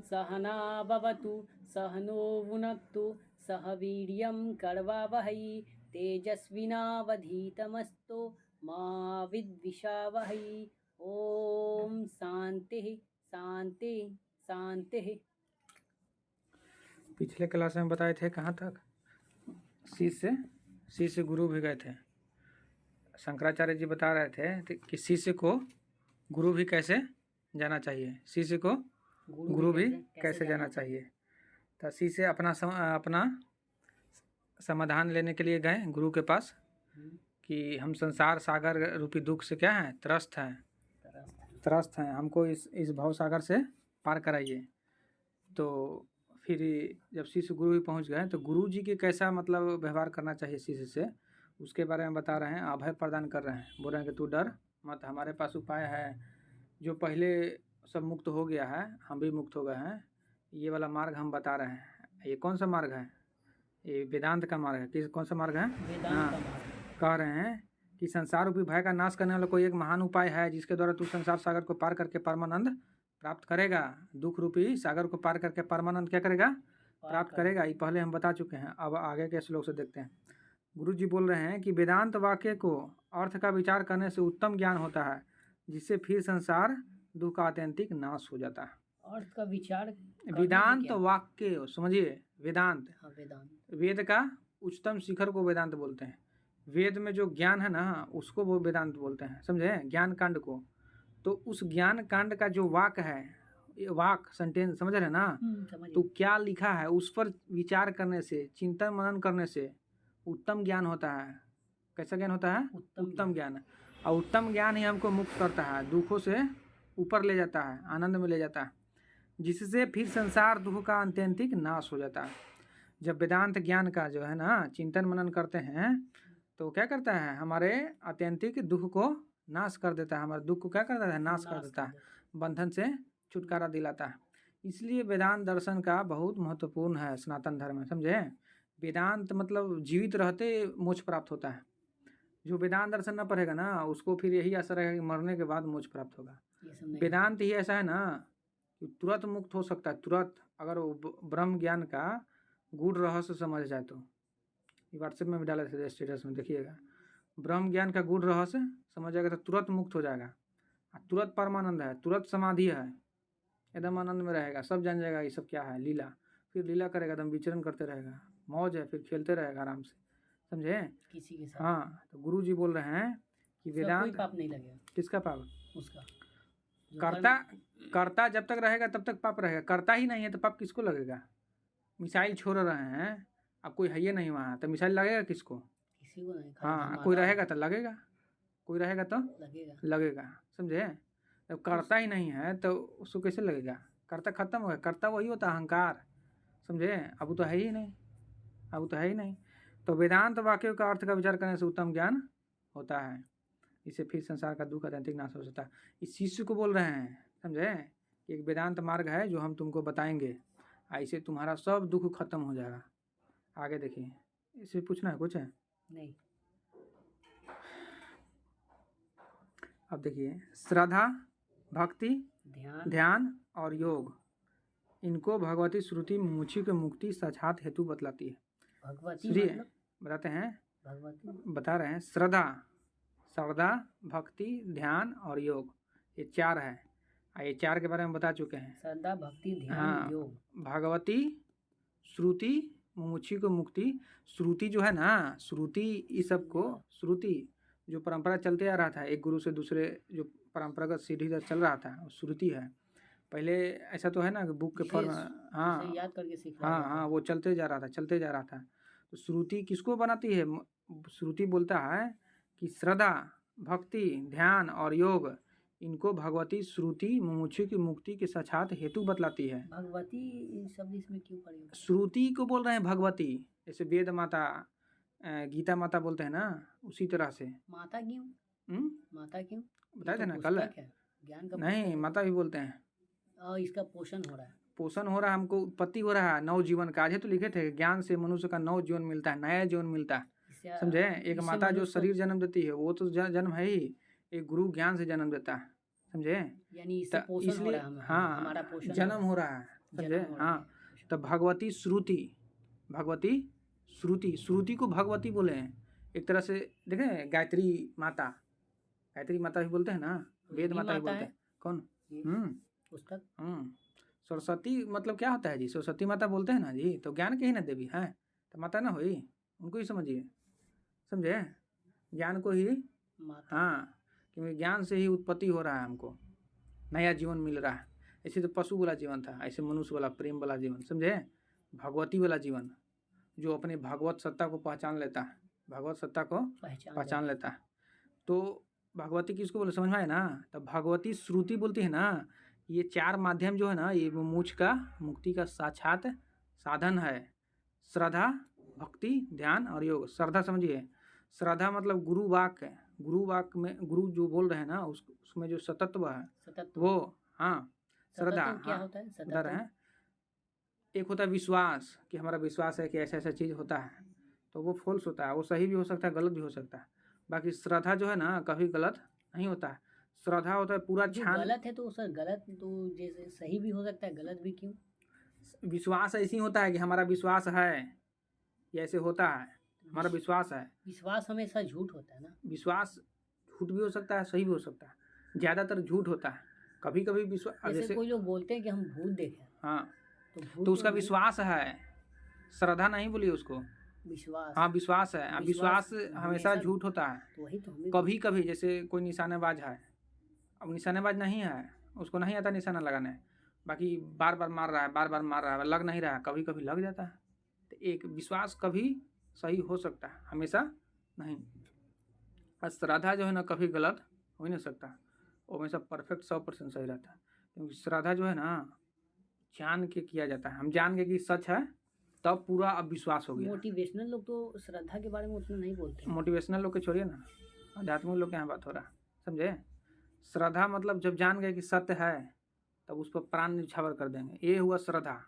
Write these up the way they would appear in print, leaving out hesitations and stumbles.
सहना भवतु सहनो भुनक्तु सह वीर्यं करवावहै तेजस्विनावधीतमस्तु मा विद्विषावहै। ओम शांति शांति शांति। पिछले क्लास में बताए थे कहाँ तक? शिष्य गुरु भी गए थे। शंकराचार्य जी बता रहे थे कि शिष्य को गुरु भी कैसे जाना चाहिए, शिष्य को गुरु भी कैसे जाना चाहिए। तो शिष्य अपना समाधान लेने के लिए गए गुरु के पास कि हम संसार सागर रूपी दुख से क्या है, त्रस्त हैं, हमको इस भव सागर से पार कराइए। तो फिर जब शिष्य गुरु भी पहुंच गए तो गुरु जी के कैसा मतलब व्यवहार करना चाहिए शिष्य से, उसके बारे में बता रहे हैं, अभय प्रदान कर रहे हैं। बोल रहे हैं कि तू डर मत, हमारे पास उपाय है। जो पहले सब मुक्त हो गया है, हम भी मुक्त हो गए हैं, ये वाला मार्ग हम बता रहे हैं। ये कौन सा मार्ग है? ये वेदांत का मार्ग है। कौन सा मार्ग है? हाँ, कह रहे हैं कि संसार रूपी भय का नाश करने वाला कोई एक महान उपाय है जिसके द्वारा तू संसार सागर को पार करके परमानंद प्राप्त करेगा। दुख रूपी सागर को पार करके परमानंद क्या करेगा? प्राप्त करेगा। ये पहले हम बता चुके हैं। अब आगे के श्लोक से देखते हैं। गुरु जी बोल रहे हैं कि वेदांत वाक्य को अर्थ का विचार करने से उत्तम ज्ञान होता है, जिससे फिर संसार दुख का आत्यंतिक नाश हो जाता है। अर्थ का विचार, वेदांत वाक्य समझिए। वेदांत, वेद का उच्चतम शिखर को वेदांत बोलते हैं। वेद में जो ज्ञान है ना, उसको वो वेदांत बोलते हैं, समझे? ज्ञान कांड को। तो उस ज्ञान कांड का जो वाक है, वाक सेंटेंस समझ रहे ना, तो क्या लिखा है उस पर विचार करने से, चिंतन मनन करने से उत्तम ज्ञान होता है। कैसा ज्ञान होता है? उत्तम ज्ञान। और उत्तम ज्ञान ही हमको मुक्त करता है, दुखों से ऊपर ले जाता है, आनंद में ले जाता है, जिससे फिर संसार दुख का आत्यंतिक नाश हो जाता है। जब वेदांत ज्ञान का जो है ना चिंतन मनन करते हैं तो क्या करता है? हमारे आत्यंतिक दुख को नाश कर देता है। हमारे दुख को क्या कर देता है? नाश कर देता है, बंधन से छुटकारा दिलाता है। इसलिए वेदांत दर्शन का बहुत महत्वपूर्ण है सनातन धर्म में, समझे? वेदांत मतलब जीवित रहते मोक्ष प्राप्त होता है। जो वेदांत दर्शन न पढ़ेगा ना, उसको फिर यही आशा रहेगा कि मरने के बाद मोक्ष प्राप्त होगा। वेदांत ही ऐसा है ना कि तुरंत मुक्त हो सकता है, तुरंत, अगर वो ब्रह्म ज्ञान का गूढ़ रहस्य समझ जाए तो। व्हाट्सएप में भी डाले थे स्टेटस में, देखिएगा। ब्रह्म ज्ञान का गूढ़ रहस्य समझ जाएगा तो तुरंत मुक्त हो जाएगा, तुरंत परमानंद है, तुरंत समाधि है, एकदम आनंद में रहेगा, सब जान जाएगा ये सब क्या है, लीला। फिर लीला करेगा, एकदम विचरण करते रहेगा, मौज है, फिर खेलते रहेगा आराम से, समझे? किसी के साथ। हाँ, तो गुरु जी बोल रहे हैं कि वेदांत, पाप नहीं लगेगा। किसका पाप? उसका। कर्ता जब तक रहेगा तब तक पाप रहेगा। कर्ता ही नहीं है तो पाप किसको लगेगा? मिसाइल छोड़ रहे हैं, अब कोई है ही नहीं वहाँ, तो मिसाइल लगेगा किसको? किसी को नहीं। हाँ, कोई रहेगा तो लगेगा, कोई रहेगा तो लगेगा, समझे? जब कर्ता ही नहीं है तो उसको कैसे लगेगा? कर्ता खत्म हो गया, कर्ता वही होता है अहंकार, समझे? अब तो है ही नहीं, तो वेदांत वाक्यों का अर्थ का विचार करने से उत्तम ज्ञान होता है, इससे फिर संसार का दुख आत्यंतिक नाश हो सकता है। इस शिष्य को बोल रहे हैं, समझे? एक वेदांत मार्ग है जो हम तुमको बताएंगे, ऐसे तुम्हारा सब दुख खत्म हो जाएगा। आगे देखिए, इसे पूछना है कुछ? है नहीं। अब देखिए, श्रद्धा, भक्ति, ध्यान और योग, इनको भगवती श्रुति मुमुक्षु के मुक्ति साक्षात हेतु बतलाती है। भगवती मतलब बताते हैं, बता रहे हैं। श्रद्धा, भक्ति, ध्यान और योग, ये चार है। ये चार के बारे में बता चुके हैं। श्रद्धा, भक्ति, ध्यान, योग। भगवती श्रुति मुमुक्षु को मुक्ति। श्रुति जो है ना, श्रुति इस सब को, श्रुति जो परंपरा चलते आ रहा था, एक गुरु से दूसरे जो परंपरागत सीढ़ी से चल रहा था, श्रुति है। पहले ऐसा तो है ना कि बुक के फॉर्म, हाँ याद करके सीख, हाँ, वो चलते जा रहा था। तो श्रुति किसको बनाती है? श्रुति बोलता है कि श्रद्धा, भक्ति, ध्यान और योग, इनको भगवती श्रुति मुमुक्षु की मुक्ति के साक्षात हेतु बतलाती है। भगवती शब्द इसमें क्यों प्रयोग? श्रुति को बोल रहे हैं भगवती, जैसे वेद माता, गीता माता बोलते हैं ना, उसी तरह से। माता क्यों? माता क्यों बताए थे ना कल? ज्ञान का नहीं, माता भी बोलते हैं। इसका पोषण हो रहा है, हमको उत्पत्ति हो रहा है नव जीवन का। आज तो लिखे थे, ज्ञान से मनुष्य का नव जीवन मिलता है, नया जीवन मिलता है, समझे? एक माता जो शरीर जन्म देती है वो तो जन्म है ही, एक गुरु ज्ञान से जन्म देता है, समझे? यानी इससे पोषण हो रहा है, हाँ, हमारा पोषण जन्म हो रहा है, समझे। हाँ, तो भगवती श्रुति, भगवती श्रुति, श्रुति को भगवती बोले हैं एक तरह से। देखें गायत्री माता, गायत्री माता भी बोलते हैं ना, वेद माता भी बोलते हैं। कौन? पुस्तक। सरस्वती मतलब क्या होता है जी? सरस्वती माता बोलते हैं ना जी, तो ज्ञान के ही ना देवी है, तो माता ना हुई, उनको ही समझिए, समझे, ज्ञान को ही। हाँ, क्योंकि ज्ञान से ही उत्पत्ति हो रहा है, हमको नया जीवन मिल रहा है। ऐसे तो पशु वाला जीवन था, ऐसे मनुष्य वाला प्रेम वाला जीवन, समझे, भगवती वाला जीवन, जो अपने भगवत सत्ता को पहचान लेता है, भगवत सत्ता को पहचान लेता है। तो भगवती किसको बोले, समझ में आए ना। तो भगवती श्रुति बोलती है ना, ये चार माध्यम जो है ना, ये मुझ का मुक्ति का साक्षात साधन है। श्रद्धा, भक्ति, ध्यान और योग। श्रद्धा समझिए, श्रद्धा मतलब गुरु वाक्य, गुरु वाक्य में गुरु जो बोल रहे हैं ना, उसमें जो सतत्व है वो, हाँ श्रद्धा। क्या होता है? उधर है। एक होता है विश्वास, कि हमारा विश्वास है कि ऐसा ऐसा चीज़ होता है, तो वो फॉल्स होता है, वो सही भी हो सकता है, गलत भी हो सकता है। बाकी श्रद्धा जो है ना, कभी गलत नहीं होता है। श्रद्धा होता है पूरा छान। गलत है तो सर, गलत तो जैसे सही भी हो सकता है, गलत भी क्यों? विश्वास ऐसी होता है कि हमारा विश्वास है, ये ऐसे होता है, हमारा विश्वास है। विश्वास हमेशा झूठ होता है ना। विश्वास झूठ भी हो सकता है, सही भी हो सकता है, ज़्यादातर झूठ होता है। कभी कभी विश्वास, जैसे कोई लोग बोलते हैं कि हम भूत देखे, हाँ, तो उसका विश्वास है, श्रद्धा नहीं बोलिए उसको, विश्वास। हाँ विश्वास है। विश्वास हमेशा झूठ होता है। तो वही तो कभी कभी जैसे कोई निशानेबाज है, अब निशानेबाज नहीं है, उसको नहीं आता निशाना लगाने, बाकी बार बार मार रहा है, बार बार मार रहा है, लग नहीं रहा है, कभी कभी लग जाता है। तो एक विश्वास कभी सही हो सकता है, हमेशा नहीं। और श्रद्धा जो है ना, कभी गलत हो ही नहीं सकता, वो हमेशा परफेक्ट 100% सही रहता है। क्योंकि श्रद्धा जो है ना, जान के किया जाता है, हम जान के कि सच है, तब पूरा अब विश्वास हो गया। मोटिवेशनल लोग तो श्रद्धा के बारे में उतना नहीं बोलते। मोटिवेशनल लोग के छोड़िए ना, आध्यात्मिक लोग के यहाँ बात हो रहा है, समझे। श्रद्धा मतलब जब जान गए कि सत्य है, तब उस पर प्राण न्यौछावर कर देंगे, ये हुआ श्रद्धा।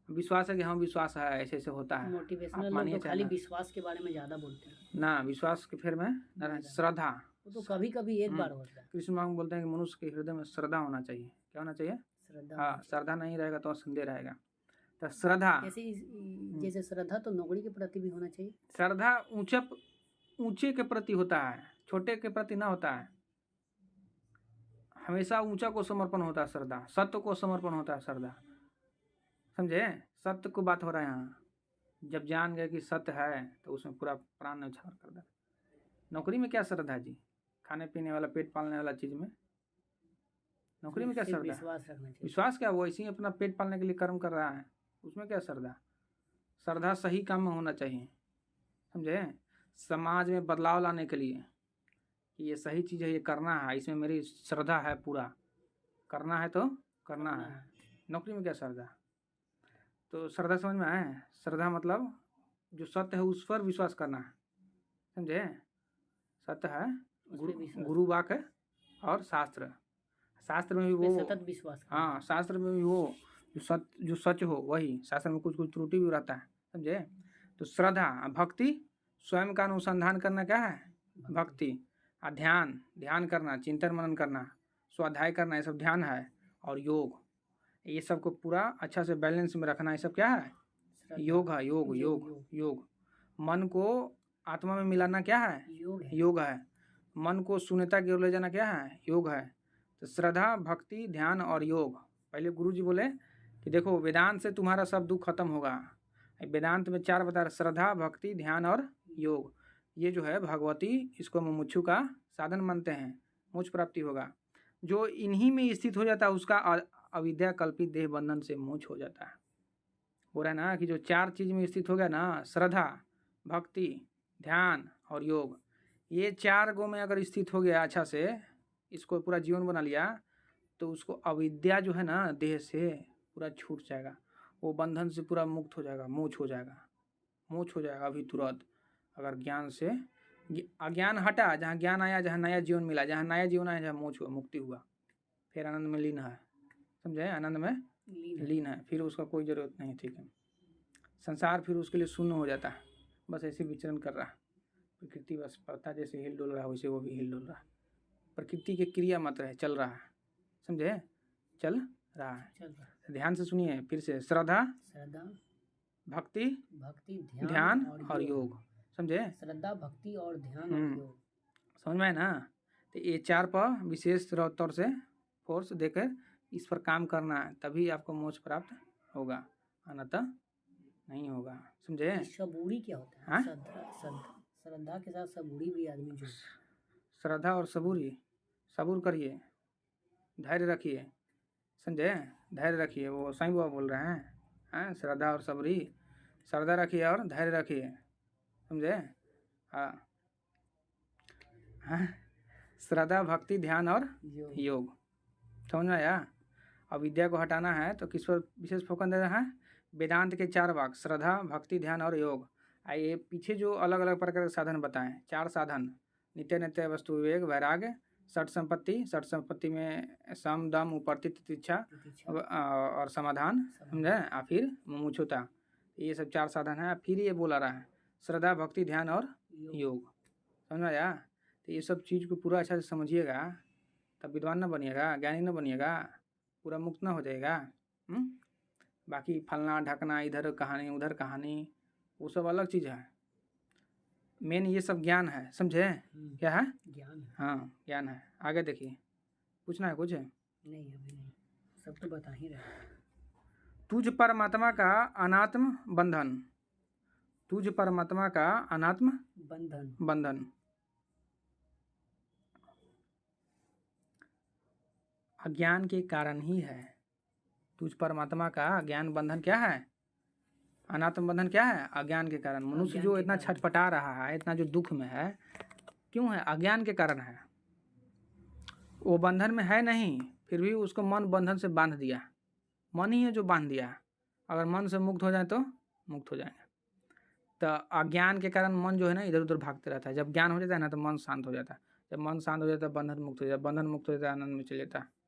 विश्वास है कि हम विश्वास है, ऐसे ऐसे होता है। मोटिवेशनल लोग तो खाली विश्वास के बारे में ज़्यादा बोलते हैं ना, विश्वास के फिर में न, श्रद्धा तो कभी कभी एक बार होता है। कृष्ण भगवान बोलते हैं कि मनुष्य के हृदय में श्रद्धा होना चाहिए। क्या होना चाहिए? श्रद्धा। हाँ, श्रद्धा नहीं रहेगा तो असंदेह रहेगा। तो श्रद्धा, जैसे श्रद्धा तो नौकरी के प्रति भी होना चाहिए। श्रद्धा ऊंचे के प्रति होता है, छोटे के प्रति ना होता है। हमेशा ऊंचा को समर्पण होता है श्रद्धा, सत्य को समर्पण होता है श्रद्धा, समझे। सत्य को बात हो रहा है यहाँ। जब जान गए कि सत्य है, तो उसमें पूरा प्राण न्यौछावर कर दे। नौकरी में क्या श्रद्धा जी? खाने पीने वाला, पेट पालने वाला चीज में नौकरी में क्या श्रद्धा? विश्वास रखना चाहिए। विश्वास क्या, वो ऐसे ही अपना पेट पालने के लिए कर्म कर रहा है, उसमें क्या श्रद्धा? श्रद्धा सही काम में होना चाहिए, समझे। समाज में बदलाव लाने के लिए कि ये सही चीज़ है, ये करना है, इसमें मेरी श्रद्धा है, पूरा करना है तो करना है। नौकरी में क्या श्रद्धा? तो श्रद्धा समझ में आए? श्रद्धा मतलब जो सत्य है उस पर विश्वास करना है, समझे। सत्य है, गुरु वाक्य और शास्त्र, शास्त्र में भी वो सतत विश्वास। हाँ, शास्त्र में भी वो जो सच हो वही, शास्त्र में कुछ कुछ त्रुटि भी रहता है, समझे। तो श्रद्धा, भक्ति, स्वयं का अनुसंधान करना क्या है? भक्ति। ध्यान करना, चिंतन मनन करना, स्वाध्याय करना, ये सब ध्यान है। और योग, ये सब को पूरा अच्छा से बैलेंस में रखना, ये सब क्या है? योग है। योग मन को आत्मा में मिलाना क्या है? योग है। मन को शून्यता की ओर ले जाना क्या है? योग है। तो श्रद्धा, भक्ति, ध्यान और योग। पहले गुरुजी बोले कि देखो वेदांत से तुम्हारा सब दुख खत्म होगा। वेदांत में 4 बता रहे, श्रद्धा, भक्ति, ध्यान और योग। ये जो है भगवती, इसको मुमुक्षु का साधन मानते हैं, मोक्ष प्राप्ति होगा। जो इन्हीं में स्थित हो जाता है, उसका अविद्या कल्पित देह बंधन से मोक्ष हो जाता है। हो रहा है ना कि जो 4 चीज़ में स्थित हो गया ना, श्रद्धा, भक्ति, ध्यान और योग, ये 4 गो में अगर स्थित हो गया अच्छा से, इसको पूरा जीवन बना लिया, तो उसको अविद्या जो है ना देह से पूरा छूट जाएगा, वो बंधन से पूरा मुक्त हो जाएगा, मोक्ष हो जाएगा अभी तुरंत। अगर ज्ञान से अज्ञान हटा, जहाँ ज्ञान आया, जहाँ नया जीवन मिला, जहाँ नया जीवन आया, जहाँ मोक्ष हुआ, मुक्ति हुआ, फिर आनंद में लीन है, समझे। आनंद में लीन है, फिर उसका कोई ज़रूरत नहीं, ठीक है। संसार फिर उसके लिए शून्य हो जाता है, बस ऐसे विचरण कर रहा है। प्रकृति बस पत्ता जैसे हिल डोल रहा है, वैसे वो भी हिल डोल रहा है। प्रकृति के क्रिया मात्र है, चल रहा है, समझे, चल रहा है। ध्यान से सुनिए फिर से, श्रद्धा, श्रद्धा, भक्ति, भक्ति, ध्यान और योग। समझे? श्रद्धा, भक्ति और ध्यान और योग। समझ में है ना? तो ये 4 पर विशेष तौर से फोर्स देकर इस पर काम करना है, तभी आपको मोक्ष प्राप्त होगा, अन्यथा नहीं होगा। समझे? सबूरी क्या होता है? श्रद्धा के साथ सबूरी भी आदमी जो, श्रद्धा और सबूरी, सबूर करिए, धैर्य रखिए। समझे? धैर्य रखिए, वो साईं बाबा बोल रहे हैं, श्रद्धा और सबूरी, श्रद्धा रखिए और धैर्य रखिए। समझे? हाँ, श्रद्धा, भक्ति, ध्यान और योग। समझ में आया? अब विद्या को हटाना है तो किस पर विशेष फोकस दे रहा है? वेदांत के 4 वाक्य, श्रद्धा, भक्ति, ध्यान और योग। आइए पीछे जो अलग अलग प्रकार के साधन बताएं, 4 साधन, नित्य नित्य वस्तु विवेक, वैराग्य, षट संपत्ति में सम, दम, उपर्ति, तितिक्षा और समाधान। समझे? और फिर मुमुक्षुता, ये सब 4 साधन है। फिर ये बोला रहा है श्रद्धा, भक्ति, ध्यान और योग। समझ में आया? तो ये सब चीज़ को पूरा अच्छा से समझिएगा, तब विद्वान न बनिएगा, ज्ञानी न बनिएगा, पूरा मुक्त न हो जाएगा। बाकी फलना ढकना, इधर कहानी उधर कहानी, वो सब अलग चीज़ है। मेन ये सब ज्ञान है। समझे? क्या है? ज्ञान है। हाँ, ज्ञान है। आगे देखिए, पूछना है कुछ? नहीं, अभी नहीं, सब तो बता ही रहे। तुझ परमात्मा का अनात्म बंधन, तुझ परमात्मा का अनात्म बंधन अज्ञान के कारण ही है। तुझ परमात्मा का ज्ञान बंधन क्या है? अनात्म बंधन क्या है? अज्ञान के कारण। मनुष्य जो इतना छटपटा रहा है, इतना जो दुख में है, क्यों है? अज्ञान के कारण है। वो बंधन में है नहीं, फिर भी उसको मन बंधन से बांध दिया। मन ही है जो बांध दिया। अगर मन से मुक्त हो जाए तो मुक्त हो जाएंगे। तो अज्ञान के कारण मन जो है ना इधर उधर भागते रहता है। जब ज्ञान हो जाता है ना तो मन शांत हो जाता है। जब मन शांत हो जाता है बंधन मुक्त हो जाता है। बंधन मुक्त हो जाता है आनंद में चले जाता है।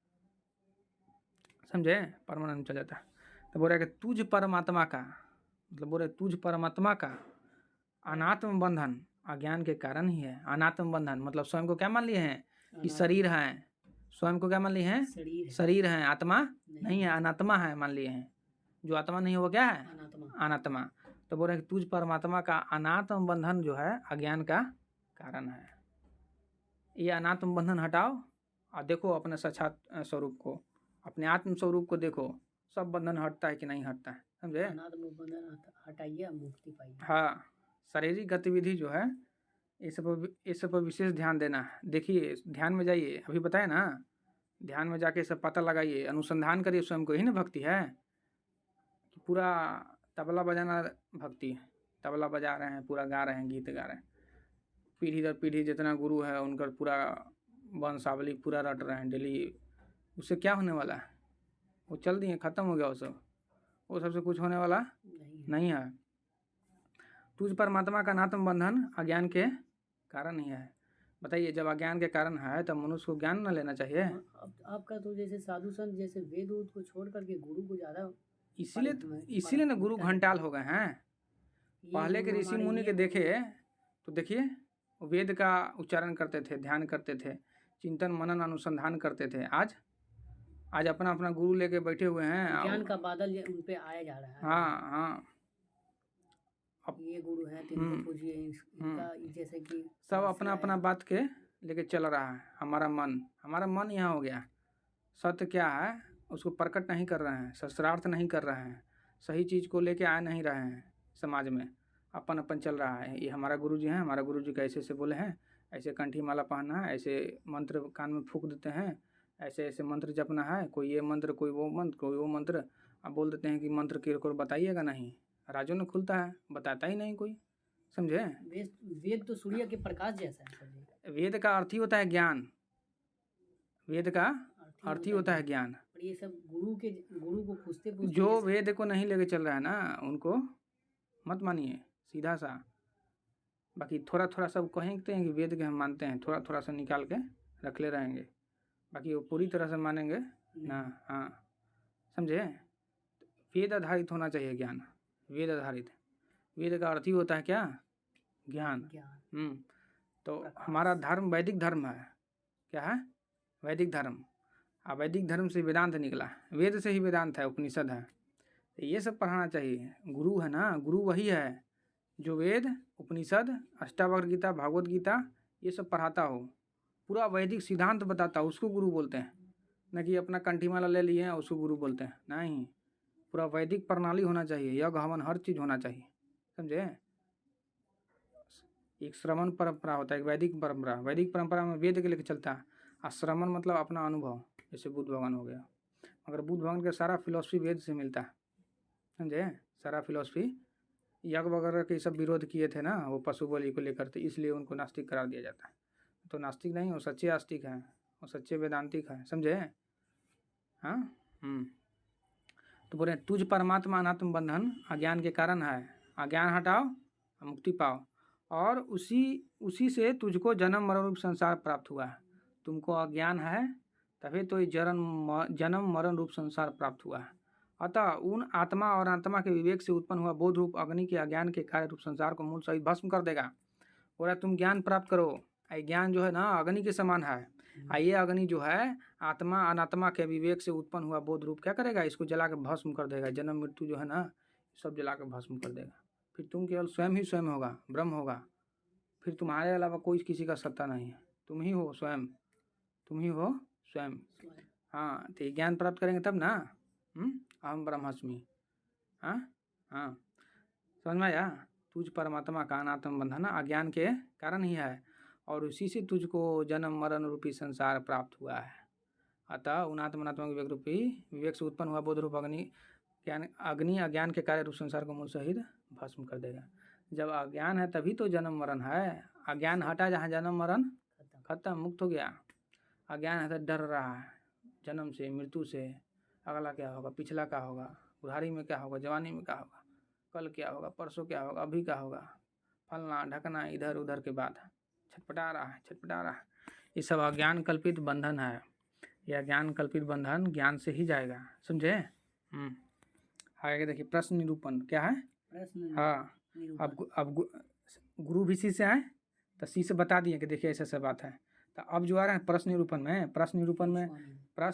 समझे? परमानंद में चल जाता है। तो बोल रहा है कि तुझ परमात्मा का, मतलब बोल रहे तुझ परमात्मा का अनात्म बंधन अज्ञान के कारण ही है। अनात्म बंधन मतलब स्वयं को क्या मान लिए हैं? कि शरीर है। स्वयं को क्या मान लिए हैं? शरीर है, आत्मा नहीं है, अनात्मा है मान लिए हैं। जो आत्मा नहीं है वो क्या है? अनात्मा। तो बोल रहे हैं कि तुझ परमात्मा का अनात्म बंधन जो है अज्ञान का कारण है। ये अनात्म बंधन हटाओ और देखो अपने साक्षात स्वरूप को, अपने आत्म स्वरूप को देखो, सब बंधन हटता है कि नहीं हटता है। समझे? अनात्म बंधन हटाइए, मुक्ति पाइए। हाँ, शारीरिक गतिविधि जो है इस सब पर विशेष ध्यान देना है। देखिए, ध्यान में जाइए, अभी बताया ना, ध्यान में जाके सब पता लगाइए, अनुसंधान करिए स्वयं को। ही ना भक्ति है कि पूरा तबला बजाना भक्ति है। तबला बजा रहे हैं, पूरा गा रहे हैं, गीत गा रहे हैं, पीढ़ी दर पीढ़ी जितना गुरु है उनका पूरा वंशावली पूरा रट रहे हैं डेली। उससे क्या होने वाला है? वो चल दिए, खत्म हो गया वो सबसे कुछ होने वाला नहीं है। तुझ परमात्मा का अनात्म बंधन अज्ञान के कारण ही है। बताइए, जब अज्ञान के कारण है तब मनुष्य को ज्ञान न लेना चाहिए? आपका तो जैसे साधु संत जैसे वेद को छोड़ करके गुरु को ज़्यादा, इसीलिए ना गुरु घंटाल हो गए हैं। पहले के ऋषि मुनि के देखे तो देखिए, वेद का उच्चारण करते थे, ध्यान करते थे, चिंतन मनन अनुसंधान करते थे। आज अपना अपना गुरु लेके बैठे हुए हैं। ज्ञान का बादल उन पे आया जा रहा है। हाँ, अब ये गुरु है तो इनको पूजिए, इनका जैसे कि सब अपना अपना बात के लेके चल रहा है। हमारा मन यहाँ हो गया। सत्य क्या है उसको प्रकट नहीं कर रहे हैं, शास्त्रार्थ नहीं कर रहे हैं, सही चीज़ को लेके आ नहीं रहे हैं। समाज में अपन चल रहा है। ये हमारा गुरु जी हैं, हमारा गुरु जी कैसे ऐसे बोले हैं, ऐसे कंठी माला पहनना है, ऐसे मंत्र कान में फूंक देते हैं, ऐसे ऐसे मंत्र जपना है, कोई ये मंत्र, कोई वो मंत्र, कोई वो मंत्र। अब बोल देते हैं कि मंत्र की को बताइएगा नहीं, राजो न खुलता है, बताता ही नहीं कोई। समझे? वेद तो सूर्य के प्रकाश जैसा है। वेद का अर्थ ही होता है ज्ञान। वेद का अर्थ ही होता है ज्ञान। ये सब गुरु को पूछते जो वेद को नहीं लेके चल रहा है ना उनको मत मानिए, सीधा सा। बाकी थोड़ा थोड़ा सब कहेंगे कि वेद के हम मानते हैं, थोड़ा थोड़ा सा निकाल के रख ले रहेंगे, बाकी वो पूरी तरह से मानेंगे ना। हाँ, समझे? वेद आधारित होना चाहिए ज्ञान, वेद आधारित। वेद का अर्थ ही होता है क्या? ज्ञान। तो हमारा धर्म वैदिक धर्म है। क्या है? वैदिक धर्म। वैदिक धर्म से वेदांत निकला, वेद से ही वेदांत है, उपनिषद है। तो ये सब पढ़ाना चाहिए। गुरु है ना, गुरु वही है जो वेद, उपनिषद, अष्टावक्र गीता, भागवत गीता ये सब पढ़ाता हो, पूरा वैदिक सिद्धांत बताता हो, उसको गुरु बोलते हैं। न कि अपना कंठीमाला ले लिए हैं उसको गुरु बोलते हैं, नहीं। पूरा वैदिक प्रणाली होना चाहिए, यज्ञ हवन हर चीज़ होना चाहिए, समझे। एक श्रवण परंपरा होता है, एक वैदिक परंपरा। वैदिक परंपरा में वेद के लेके चलता है, और श्रवण मतलब अपना अनुभव, जैसे बुद्ध भगवान हो गया। मगर बुद्ध भगवान का सारा फिलॉसफी वेद से मिलता है, समझे। सारा फिलॉसफी, यज्ञ वगैरह के सब विरोध किए थे ना वो पशु बलि को लेकर, तो इसलिए उनको नास्तिक करार दिया जाता है। तो नास्तिक नहीं, वो सच्चे आस्तिक हैं, वो सच्चे वेदांतिक हैं, समझे। हाँ। तो बोले तुझ परमात्मा अनात्म बंधन अज्ञान के कारण है, अज्ञान हटाओ मुक्ति पाओ, और उसी से तुझको जन्म मरण रूप संसार प्राप्त हुआ है। तुमको अज्ञान है तभी तो ये जन्म मरण रूप संसार प्राप्त हुआ है। अतः उन आत्मा और अनात्मा के विवेक से उत्पन्न हुआ बोध रूप अग्नि के अज्ञान के कार्य रूप संसार को मूल सहित भस्म कर देगा। बोला तुम ज्ञान प्राप्त करो, ज्ञान जो है ना अग्नि के समान है। ये अग्नि जो है आत्मा अनात्मा के विवेक से उत्पन्न हुआ बोध रूप क्या करेगा, इसको जला के भस्म कर देगा। जन्म मृत्यु जो है ना सब जला के भस्म कर देगा। फिर तुम केवल स्वयं ही स्वयं होगा, ब्रह्म होगा। फिर तुम्हारे अलावा कोई किसी का सत्ता नहीं है, तुम ही हो स्वयं, तुम ही हो स्वयं। हाँ, तो ज्ञान प्राप्त करेंगे तब ना। अहम ब्रह्मास्मि। हाँ, समझ में आया। तुझ परमात्मा का अनात्म बंधन अज्ञान के कारण ही है, और उसी से तुझको जन्म मरण रूपी संसार प्राप्त हुआ है। अतः उनात्म अनात्मा विवेक रूपी विवेक से उत्पन्न हुआ बोध रूप अग्नि अज्ञान के कार्य रूप संसार को मूल सहित भस्म कर देगा। जब अज्ञान है तभी तो जन्म मरण है। अज्ञान हटा जहाँ जन्म मरण खत्म, मुक्त हो गया। अज्ञान है तो डर रहा है जन्म से, मृत्यु से, अगला क्या होगा, पिछला क्या होगा, बुढ़ारी में क्या होगा, जवानी में क्या होगा, कल क्या होगा, परसों क्या होगा, अभी क्या होगा, फलना ढकना, इधर उधर के बाद छटपटा रहा है। ये सब अज्ञान कल्पित बंधन है। यह ज्ञान कल्पित बंधन ज्ञान से ही जाएगा, समझे। आगे देखिए प्रश्न निरूपण क्या है। हाँ, अब गुरु भी शिष्य आए तो शिष्य बता दिए कि देखिए ऐसा बात है। तो अब जो आ रहा है प्रश्न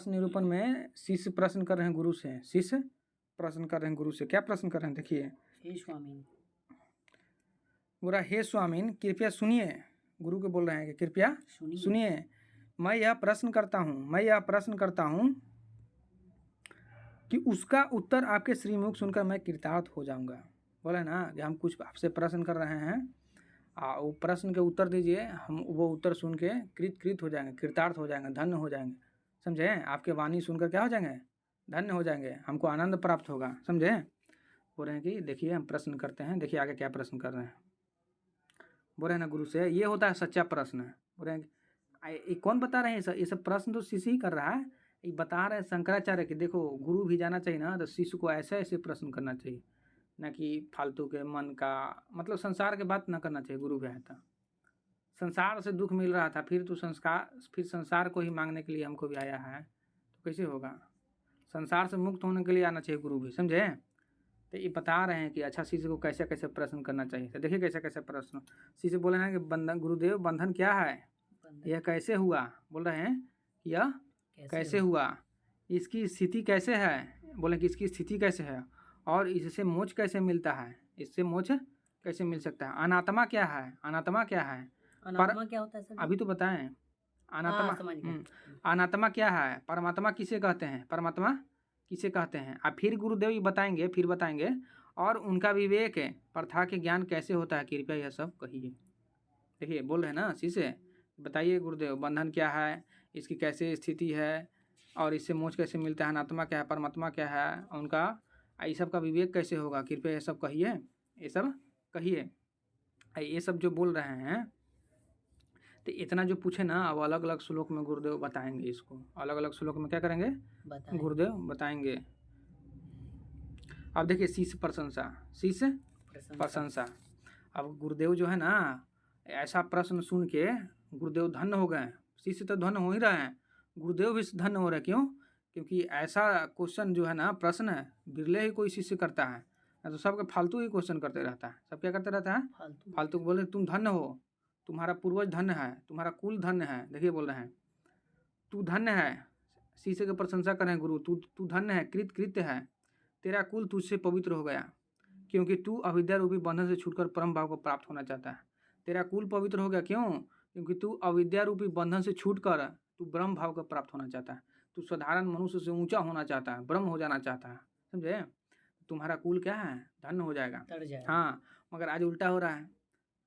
निरूपण में शिष्य प्रश्न कर रहे हैं गुरु से, शिष्य प्रश्न कर रहे हैं गुरु से। क्या प्रश्न कर रहे हैं देखिए। हे स्वामी, बोला हे स्वामी कृपया सुनिए। गुरु को बोल रहे हैं कि कृपया सुनिए, मैं यह प्रश्न करता हूँ कि उसका उत्तर आपके श्रीमुख सुनकर मैं कृतार्थ हो जाऊंगा। बोले ना कि हम कुछ आपसे प्रश्न कर रहे हैं, वो प्रश्न के उत्तर दीजिए, हम वो उत्तर सुन के कृत हो जाएंगे, कृतार्थ हो जाएंगे, धन्य हो जाएंगे, समझे। आपके वाणी सुनकर क्या हो जाएंगे, धन्य हो जाएंगे, हमको आनंद प्राप्त होगा, समझे। बोल रहे हैं कि देखिए हम प्रश्न करते हैं, देखिए आगे क्या प्रश्न कर रहे हैं। बोल रहे हैं ना गुरु से, ये होता है सच्चा प्रश्न। बोल रहे हैं ये कौन बता रहे हैं, ये सब प्रश्न तो शिष्य ही कर रहा है। ये बता रहे हैं शंकराचार्य कि देखो गुरु भी जाना चाहिए ना, तो शिष्य को ऐसे प्रश्न करना चाहिए, न कि फालतू के मन का, मतलब संसार के बात ना करना चाहिए। गुरु भी है था, संसार से दुख मिल रहा था, फिर संसार को ही मांगने के लिए हमको भी आया है, तो कैसे होगा। संसार से मुक्त होने के लिए आना चाहिए गुरु भी, समझे। तो ये बता रहे हैं कि अच्छा शिष्य को कैसे कैसे प्रश्न करना चाहिए। तो देखिए कैसे कैसे प्रश्न। शिष्य बोले हैं कि बंधन, गुरुदेव बंधन क्या है, यह कैसे हुआ। बोल रहे हैं यह कैसे हुआ, इसकी स्थिति कैसे है। बोले कि इसकी स्थिति कैसे है, और इससे मोक्ष कैसे मिलता है, इससे मोक्ष कैसे मिल सकता है। अनात्मा क्या है, अनात्मा क्या होता है सर? अभी तो बताएं। अनात्मा क्या है, परमात्मा किसे कहते हैं, परमात्मा किसे कहते हैं। अब फिर गुरुदेव बताएंगे, और उनका विवेक प्रथा के ज्ञान कैसे होता है, कृपया यह सब कहिए। देखिए बोल रहे हैं ना शिष्य, बताइए गुरुदेव बंधन क्या है, इसकी कैसे स्थिति है, और इससे मोक्ष कैसे मिलता है। अनात्मा क्या है, परमात्मा क्या है, उनका ये सब का विवेक कैसे होगा, कृपया ये सब कहिए, ये सब कहिए। ये सब जो बोल रहे हैं, तो इतना जो पूछे ना, अब अलग अलग श्लोक में गुरुदेव बताएंगे इसको। अलग अलग श्लोक में क्या करेंगे, गुरुदेव बताएंगे। अब देखिए शिष्य प्रशंसा। अब गुरुदेव जो है ना, ऐसा प्रश्न सुन के गुरुदेव धन्य हो गए। शिष्य तो धन्य हो ही रहे हैं, गुरुदेव भी धन्य हो रहे हैं। क्यों? क्योंकि ऐसा क्वेश्चन जो है ना, प्रश्न है, बिरले ही कोई शिष्य करता है, तो सबके फालतू ही क्वेश्चन करते रहता है। सब क्या करते रहता है, फालतू। बोले तुम धन्य हो, तुम्हारा पूर्वज धन्य है, तुम्हारा कुल धन्य है। देखिए बोल रहे हैं तू धन्य है, शिष्य की प्रशंसा करें, गुरु तू तू धन्य है, कृत्य है, तेरा कुल तुझसे पवित्र हो गया, क्योंकि तू अविद्या रूपी बंधन से छूटकर परम भाव को प्राप्त होना चाहता है। तेरा कुल पवित्र हो गया, क्यों? क्योंकि तू अविद्या रूपी बंधन से छूटकर तू ब्रह्म भाव को प्राप्त होना चाहता है। तू साधारण मनुष्य से ऊंचा होना चाहता है, ब्रह्म हो जाना चाहता है, समझे? तुम्हारा कुल क्या है? धन्य हो जाएगा। हाँ, मगर आज उल्टा हो रहा है।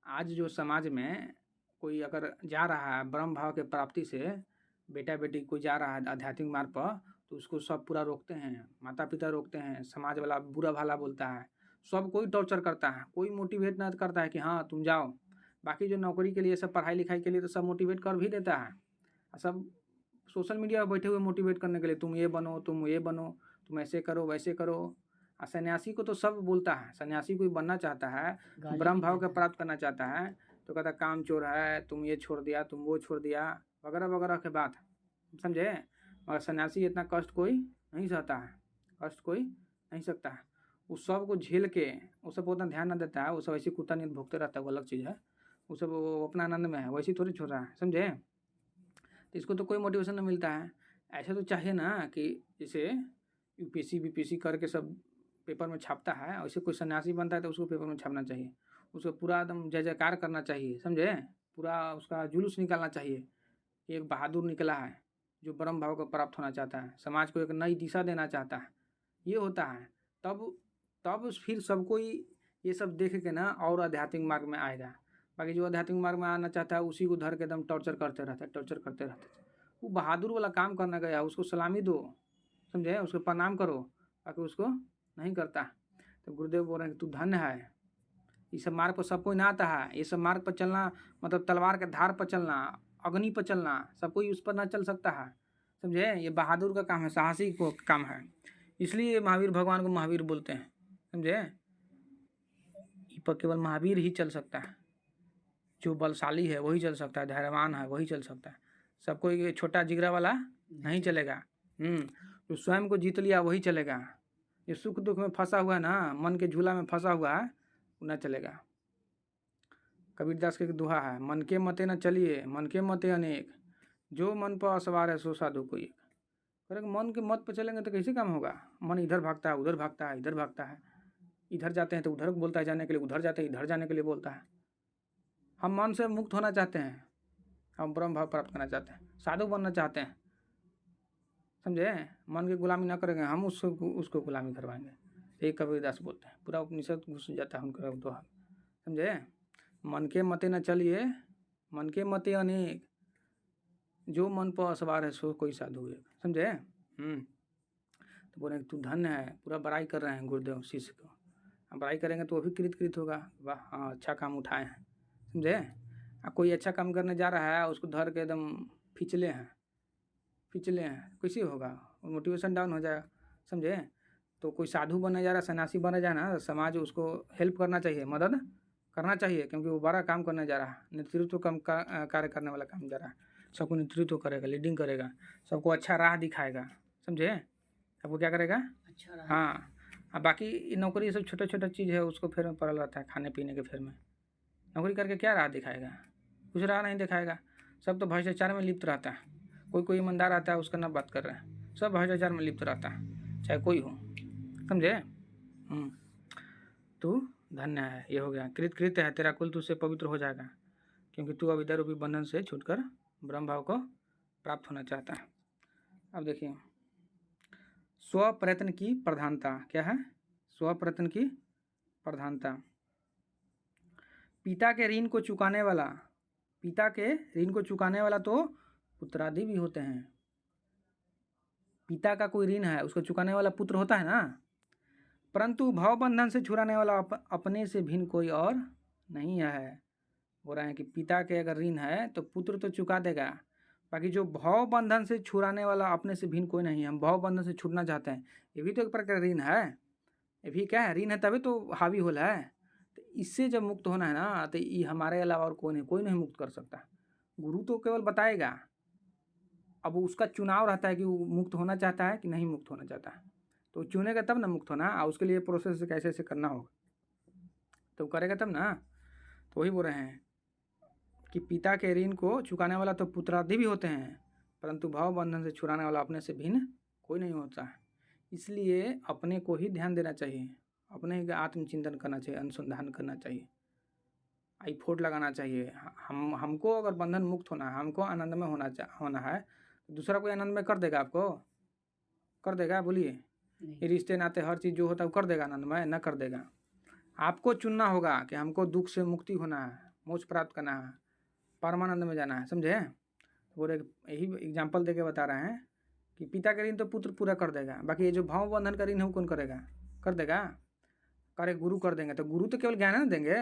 आज जो समाज में कोई अगर जा रहा है ब्रह्म भाव के प्राप्ति से, बेटा बेटी कोई जा रहा है आध्यात्मिक मार्ग पर, तो उसको सब पूरा रोकते हैं, माता पिता रोकते हैं, समाज वाला बुरा भला बोलता है, सब कोई टॉर्चर करता है, कोई मोटिवेट ना करता है कि हाँ तुम जाओ। बाकी जो नौकरी के लिए, सब पढ़ाई लिखाई के लिए तो सब मोटिवेट कर भी देता है, सब सोशल मीडिया पर बैठे हुए मोटिवेट करने के लिए, तुम ये बनो, तुम ये बनो, तुम ऐसे करो वैसे करो। और सन्यासी को तो सब बोलता है, सन्यासी कोई बनना चाहता है, ब्रह्म भाव का प्राप्त करना चाहता है, तो कहता काम चोर है, तुम ये छोड़ दिया, तुम वो छोड़ दिया, वगैरह वगैरह के बात, समझे? मगर सन्यासी इतना कष्ट कोई नहीं सहता है, कष्ट कोई नहीं सकता है। उस सब को झेल के, वो सब उतना ध्यान न देता है, वो सब ऐसी कुत्ता नींद भोगते रहता है, वो अलग चीज़ है। वो सब वो अपना आनंद में है, वैसे थोड़ी छोड़ रहा है, समझे? तो इसको तो कोई मोटिवेशन नहीं मिलता है। ऐसा तो चाहिए ना कि जैसे यूपीएससी बीपीएससी करके सब पेपर में छापता है, वैसे कोई सन्यासी बनता है तो उसको पेपर में छापना चाहिए, उसको पूरा एकदम जय जयकार करना चाहिए, समझे? पूरा उसका जुलूस निकालना चाहिए, एक बहादुर निकला है जो ब्रह्म भाव को प्राप्त होना चाहता है, समाज को एक नई दिशा देना चाहता है, ये होता है। तब फिर सबको ये सब देख के ना और आध्यात्मिक मार्ग में आएगा। बाकी जो आध्यात्मिक मार्ग में आना चाहता है उसी को धर के एकदम टॉर्चर करते रहते। वो बहादुर वाला काम करना गया, उसको सलामी दो, समझे? उसको प्रणाम करो, बाकी उसको नहीं करता। तो गुरुदेव बोल रहे हैं कि तू धन्य है, ये सब मार्ग पर सब कोई ना आता है। ये सब मार्ग पर चलना मतलब तलवार के धार पर चलना, अग्नि पर चलना, सब कोई उस पर ना चल सकता है, समझे? ये बहादुर का काम है, साहसी को काम है, इसलिए महावीर भगवान को महावीर बोलते हैं, समझे? ये पर केवल महावीर ही चल सकता है, जो बलशाली है वही चल सकता है, धैर्यवान है वही चल सकता है। सब कोई छोटा जिगरा वाला नहीं चलेगा। जो स्वयं को जीत लिया वही चलेगा। जो सुख दुख में फंसा हुआ है ना, मन के झूला में फंसा हुआ है, वो ना चलेगा। कबीरदास के दोहा है, मन के मते न चलिए, मन के मते अनेक, जो मन पर असवार है सो साधु कोई। अरे मन के मत पर चलेंगे तो कैसे काम होगा? मन इधर भागता है, उधर भागता है, इधर भागता है, इधर जाते हैं तो उधर बोलता है जाने के लिए, उधर जाते हैं इधर जाने के लिए बोलता है। हम मन से मुक्त होना चाहते हैं, हम ब्रह्म भाव प्राप्त करना चाहते हैं, साधु बनना चाहते हैं, समझे? मन की गुलामी ना करेंगे, हम उसको गुलामी करवाएंगे। यही कबीरदास बोलते हैं, पूरा उपनिषद घुस जाता है उनका दोहा, समझे? मन के मते न चलिए, मन के मते अनेक, जो मन पर असवार है सो कोई साधु है, समझे? तो बोले तू धन्य है, पूरा बड़ाई कर रहे हैं गुरुदेव शिष्य को। हम बड़ाई करेंगे तो वो भी कृत होगा, वाह हाँ अच्छा काम उठाए हैं, समझे? कोई अच्छा काम करने जा रहा है, उसको धर के एकदम फिचले हैं, कैसे होगा? मोटिवेशन डाउन हो जाएगा, समझे? तो कोई साधु बनने जा रहा है, सन्यासी बनने जा रहा है, समाज उसको हेल्प करना चाहिए, मदद करना चाहिए, क्योंकि वो बड़ा काम करने जा रहा है, नेतृत्व कम कार्य करने वाला काम जा रहा है, सबको नेतृत्व करेगा, लीडिंग करेगा, सबको अच्छा राह दिखाएगा, समझे? सबको क्या करेगा? अच्छा राह। हाँ, बाकी नौकरी सब छोटा छोटा चीज़ है, उसको फेर में पड़ल रहता है, खाने पीने के फेर में। नौकरी करके क्या राह दिखाएगा? कुछ राह नहीं दिखाएगा, सब तो भ्रष्टाचार में लिप्त रहता है। कोई ईमानदार आता है उसका ना बात कर रहे हैं, सब भ्रष्टाचार में लिप्त रहता है, चाहे कोई हो, समझे? तू धन्य है, ये हो गया, कृत है, तेरा कुल तुझसे पवित्र हो जाएगा, क्योंकि तू अविद्या रूपी बंधन से छूटकर ब्रह्म भाव को प्राप्त होना चाहता है। अब देखिए, स्व प्रयत्न की प्रधानता क्या है? स्व प्रयत्न की प्रधानता। पिता के ऋण को चुकाने वाला तो पुत्रादि भी होते हैं। पिता का कोई ऋण है, उसको चुकाने वाला पुत्र होता है ना, परंतु भाव बंधन से छुड़ाने वाला अपने से भिन्न कोई और नहीं है। बोल रहे हैं कि पिता के अगर ऋण है तो पुत्र तो चुका देगा, बाकी जो भाव बंधन से छुड़ाने वाला अपने से भिन्न कोई नहीं है। हम भाव बंधन से छूटना चाहते हैं, ये भी तो एक प्रकार का ऋण है, ये भी क्या है? ऋण है, तभी तो हावी होला है। तो इससे जब मुक्त होना है ना, तो ये हमारे अलावा और कोई नहीं मुक्त कर सकता। गुरु तो केवल बताएगा, अब उसका चुनाव रहता है कि वो मुक्त होना चाहता है कि नहीं मुक्त होना चाहता है, तो चुनेगा तब ना मुक्त होना, और उसके लिए प्रोसेस कैसे करना होगा तो करेगा तब ना। तो वही बोल रहे हैं कि पिता के ऋण को चुकाने वाला तो पुत्रादि भी होते हैं, परंतु भाव बंधन से छुड़ाने वाला अपने से भिन्न कोई नहीं होता है। इसलिए अपने को ही ध्यान देना चाहिए, अपने ही आत्मचिंतन करना चाहिए, अनुसंधान करना चाहिए, एफर्ट लगाना चाहिए। हमको अगर बंधन मुक्त होना है, हमको आनंद में होना है, तो दूसरा कोई आनंद में कर देगा? आपको कर देगा? बोलिए। ये रिश्ते नाते हर चीज़ जो होता है वो कर देगा आनंद में? न कर देगा। आपको चुनना होगा कि हमको दुख से मुक्ति होना है, मोक्ष प्राप्त करना है, परमानंद में जाना है। समझे? वो यही एग्जाम्पल दे के बता रहे हैं कि पिता का ऋण तो पुत्र पूरा कर देगा, बाकी ये जो भाव बंधन का ऋण है वो कौन करेगा? कर देगा? करे गुरु कर देंगे। तो गुरु तो केवल ज्ञान न देंगे,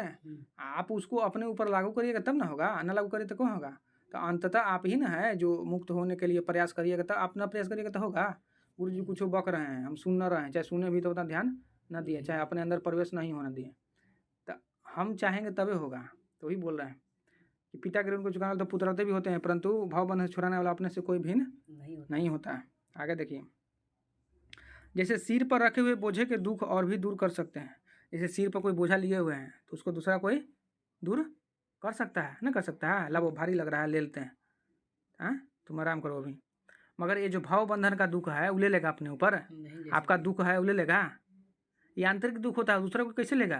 आप उसको अपने ऊपर लागू करिएगा तब ना होगा, न लागू करिए तो कौन होगा? तो अंततः आप ही ना है जो मुक्त होने के लिए प्रयास करिएगा, तो अपना प्रयास करिएगा तो होगा। गुरु जी कुछ बक रहे हैं, हम सुन न रहे हैं, चाहे सुने भी तो उतना ध्यान न दिए, चाहे अपने अंदर प्रवेश नहीं होने दिए, तो हम चाहेंगे तभी होगा। तो वही बोल रहे हैं कि पिता के ऋण को चुकाने वाले तो पुत्राते भी होते हैं, परंतु भाव बंधन से छुड़ाने वाला अपने से कोई भिन्न नहीं होता है। आगे देखिए, जैसे सिर पर रखे हुए बोझे के दुख और भी दूर कर सकते हैं। जैसे सिर पर कोई बोझा लिए हुए हैं तो उसको दूसरा कोई दूर कर सकता है? न कर सकता है। ला वो भारी लग रहा है, ले लेते हैं, हाँ तुम आराम करो अभी। मगर ये जो भाव बंधन का दुख है वो ले लेगा अपने ऊपर? आपका दुख है वो ले लेगा? ये आंतरिक दुख होता है, दूसरा को कैसे लेगा?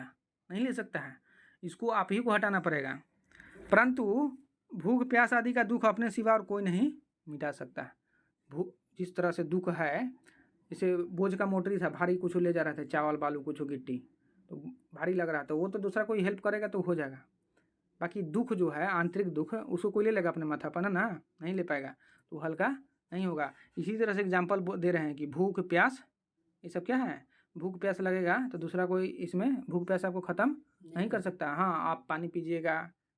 नहीं ले सकता है, इसको आप ही को हटाना पड़ेगा। परंतु भूख प्यास आदि का दुख अपने सिवा और कोई नहीं मिटा सकता। भूख जिस तरह से दुख है, जैसे बोझ का मोटरी था, भारी कुछ ले जा रहा था, चावल बालू कुछ गिट्टी, तो भारी लग रहा था, वो तो दूसरा कोई हेल्प करेगा तो हो जाएगा। बाकी दुख जो है आंतरिक दुख, उसको कोई ले लेगा अपने माथा पर? ना, नहीं ले पाएगा, तो हल्का नहीं होगा। इसी तरह से एग्जाम्पल दे रहे हैं कि भूख प्यास ये सब क्या है? भूख प्यास लगेगा तो दूसरा कोई इसमें भूख प्यास आपको ख़त्म नहीं कर सकता। हाँ, आप पानी पीजिएगा,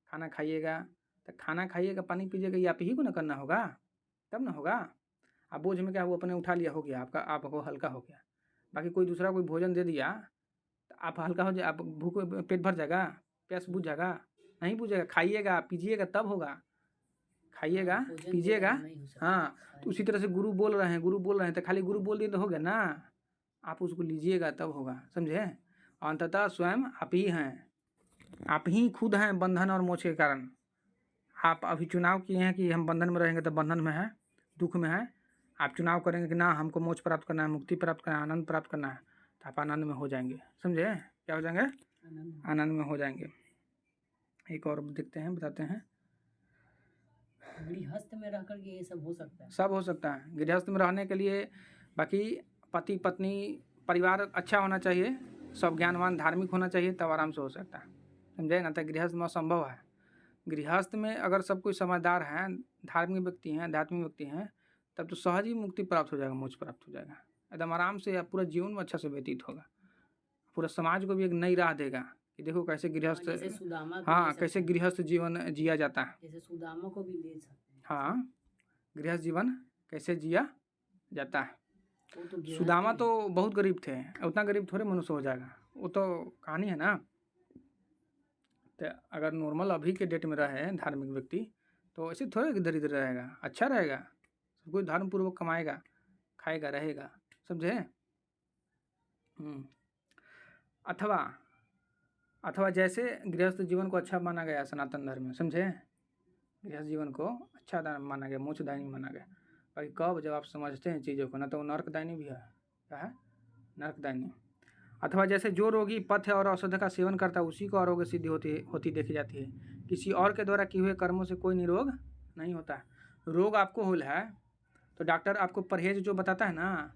खाना खाइएगा, तो खाना खाइएगा पानी पीजिएगा, ये आप ही को ना करना होगा, तब ना होगा। आप बोझ में क्या वो अपने उठा लिया, हो गया आपका, आपको हल्का हो गया। बाकी कोई दूसरा कोई भोजन दे दिया तो आप हल्का हो जाए, आप भूख पेट भर जाएगा, प्यास बुझ जाएगा? नहीं बुझेगा। खाइएगा पीजिएगा तब होगा, खाइएगा पीजिएगा। हाँ, तो उसी तरह से गुरु बोल रहे हैं तो खाली गुरु बोल दिए तो हो गया ना, आप उसको लीजिएगा तब होगा। समझे? अंततः स्वयं आप ही हैं, आप ही खुद हैं बंधन और मोक्ष के कारण। आप अभी चुनाव किए हैं कि हम बंधन में रहेंगे तो बंधन में है, दुख में है। आप चुनाव करेंगे कि ना हमको मोक्ष प्राप्त करना है, मुक्ति प्राप्त करना है, आनंद प्राप्त करना है, तो आप आनंद में हो जाएंगे। समझे? क्या हो जाएंगे? आनंद में हो जाएंगे। एक और देखते हैं, बताते हैं। गृहस्थ में रह करके ये सब हो सकता है? सब हो सकता है गृहस्थ में रहने के लिए। बाकी पति पत्नी परिवार अच्छा होना चाहिए, सब ज्ञानवान धार्मिक होना चाहिए, तब आराम से हो सकता है। समझे ना? तो गृहस्थ में असंभव है। गृहस्थ में अगर सब कोई समझदार हैं, धार्मिक व्यक्ति हैं, आध्यात्मिक व्यक्ति हैं, तब तो सहज ही मुक्ति प्राप्त हो जाएगा, मोक्ष प्राप्त हो जाएगा, एकदम आराम से। पूरा जीवन में अच्छा से व्यतीत होगा, पूरा समाज को भी एक नई राह देगा कि देखो कैसे गृहस्थ, हाँ कैसे गृहस्थ जीवन जिया जाता है। जैसे सुदामा को भी ले सकते हैं। हाँ, गृहस्थ जीवन कैसे जिया जाता है। सुदामा तो बहुत गरीब थे, उतना गरीब थोड़े मनुष्य हो जाएगा, वो तो कहानी है ना। तो अगर नॉर्मल अभी के डेट में रहे धार्मिक व्यक्ति तो ऐसे थोड़े दरिद्र रहेगा, अच्छा रहेगा, सब कुछ धर्म पूर्वक कमाएगा, खाएगा, रहेगा। समझे? अथवा जैसे गृहस्थ जीवन को अच्छा माना गया सनातन धर्म में। समझे? गृहस्थ जीवन को अच्छा माना गया, मोक्षदायिनी माना गया। भाई कब जब आप समझते हैं चीज़ों को ना, तो नरकदायिनी भी है। क्या है? नरकदायिनी। अथवा जैसे जो रोगी पथ्य और औषध का सेवन करता है उसी को आरोग्य सिद्धि होती देखी जाती है, किसी और के द्वारा किए हुए कर्मों से कोई निरोग नहीं होता। रोग आपको हो है तो डॉक्टर आपको परहेज जो बताता है ना,